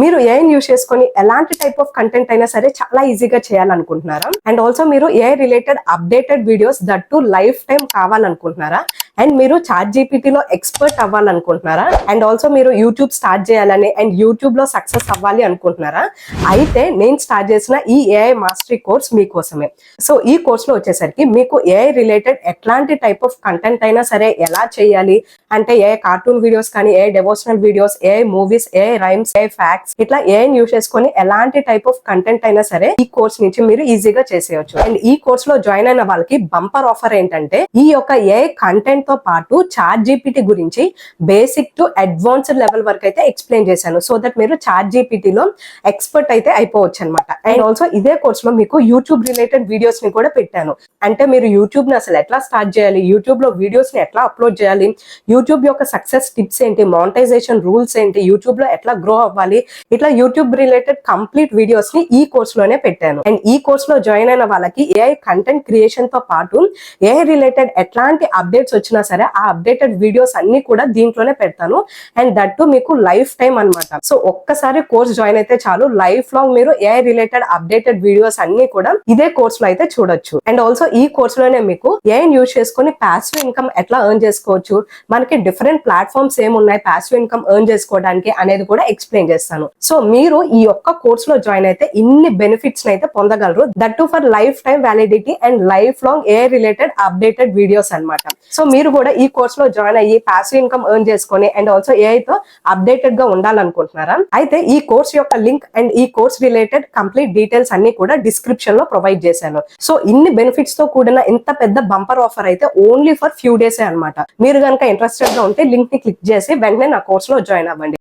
మీరు AI use చేసుకొని ఎలాంటి టైప్ ఆఫ్ కంటెంట్ అయినా సరే చాలా ఈజీగా చేయాలనుకుంటున్నారా? అండ్ ఆల్సో మీరు AI related updated videos that too lifetime కావాలనుకుంటున్నారా? అండ్ మీరు చాట్ జీపీటీలో ఎక్స్పర్ట్ అవ్వాలనుకుంటున్నారా? అండ్ ఆల్సో మీరు యూట్యూబ్ స్టార్ట్ చేయాలని అండ్ యూట్యూబ్ లో సక్సెస్ అవ్వాలి అనుకుంటున్నారా? అయితే నేను స్టార్ట్ చేసిన ఈ ఏఐ మాస్టరీ కోర్స్ మీకోసమే. సో ఈ కోర్స్ లో వచ్చేసరికి మీకు ఏఐ రిలేటెడ్ ఎట్లాంటి టైప్ ఆఫ్ కంటెంట్ అయినా సరే ఎలా చేయాలి అంటే ఏఐ కార్టూన్ వీడియోస్ కానీ, AI devotional videos, AI movies, AI rhymes, AI facts, ఇట్లా ఏఐ యూస్ చేసుకొని ఎలాంటి టైప్ ఆఫ్ కంటెంట్ అయినా సరే ఈ కోర్స్ నుంచి మీరు ఈజీగా చేసేయచ్చు. అండ్ ఈ కోర్స్ లో జాయిన్ అయిన వాళ్ళకి బంపర్ ఆఫర్ ఏంటంటే ఈ యొక్క ఏఐ కంటెంట్ తో పాటు చాట్ జీపీటీ గురించి బేసిక్ టు అడ్వాన్స్డ్ లెవెల్ వరకు అయితే ఎక్స్ప్లెయిన్ చేశాను. సో దట్ మీరు చాట్ జీపీటీలో ఎక్స్పర్ట్ అయితే అయిపోవచ్చు అనమాట. అండ్ ఆల్సో ఇదే కోర్స్ లో మీకు యూట్యూబ్ రిలేటెడ్ వీడియోస్ ని కూడా పెట్టాను. అంటే మీరు యూట్యూబ్ ని అసలు ఎట్లా స్టార్ట్ చేయాలి, యూట్యూబ్ లో వీడియోస్ ని ఎట్లా అప్లోడ్ చేయాలి, యూట్యూబ్ యొక్క సక్సెస్ టిప్స్ ఏంటి, మానిటైజేషన్ రూల్స్ ఏంటి, యూట్యూబ్ లో ఎట్లా గ్రో అవ్వాలి, ఇట్లా యూట్యూబ్ రిలేటెడ్ కంప్లీట్ వీడియోస్ ని ఈ కోర్స్ లోనే పెట్టాను. అండ్ ఈ కోర్స్ లో జాయిన్ అయిన వాళ్ళకి ఏఐ కంటెంట్ క్రియేషన్ తో పాటు ఏఐ రిలేటెడ్ ఎట్లాంటి అప్డేట్స్ వచ్చినా సరే ఆ అప్డేటెడ్ వీడియోస్ అన్ని కూడా దీంట్లోనే పెడతాను. అండ్ దట్ టు మీకు లైఫ్ టైం అనమాట. సో ఒక్కసారి కోర్స్ జాయిన్ అయితే చాలు, లైఫ్ లాంగ్ మీరు ఏఐ రిలేటెడ్ అప్డేటెడ్ వీడియోస్ అన్ని కూడా ఇదే కోర్స్ లో అయితే చూడొచ్చు. అండ్ ఆల్సో ఈ కోర్స్ లోనే మీకు ఏఐ యూస్ చేసుకుని పాసివ్ ఇన్కమ్ ఎట్లా ఎర్న్ చేసుకోవచ్చు, మనకి డిఫరెంట్ ప్లాట్ఫామ్స్ ఏమున్నాయి పాసివ్ ఇన్కమ్ ఎర్న్ చేసుకోవడానికి అనేది కూడా ఎక్స్ప్లెయిన్ చేస్తాను. సో మీరు ఈ ఒక్క కోర్స్ లో జాయిన్ అయితే ఇన్ని బెనిఫిట్స్ అయితే పొందగలరు, that to for life time validity and life long AI related updated videos అన్నమాట. సో మీరు కూడా ఈ కోర్స్ లో జాయిన్ అయ్యి పాసివ్ ఇన్కమ్ ఎర్న్ చేసుకొని అండ్ ఆల్సో ఏఐ తో అప్డేటెడ్ గా ఉండాలనుకుంటున్నారా? అయితే ఈ కోర్స్ యొక్క లింక్ అండ్ ఈ కోర్స్ రిలేటెడ్ కంప్లీట్ డీటెయిల్స్ అన్ని కూడా డిస్క్రిప్షన్ లో ప్రొవైడ్ చేశాను. సో ఇన్ని బెనిఫిట్స్ తో కూడిన ఇంత పెద్ద బంపర్ ఆఫర్ అయితే ఓన్లీ ఫర్ ఫ్యూ డేస్ అన్నమాట. మీరు కనుక ఇంట్రెస్టెడ్ గా ఉంటే లింక్ ని క్లిక్ చేసి వెంటనే నా కోర్స్ లో జాయిన్ అవ్వండి.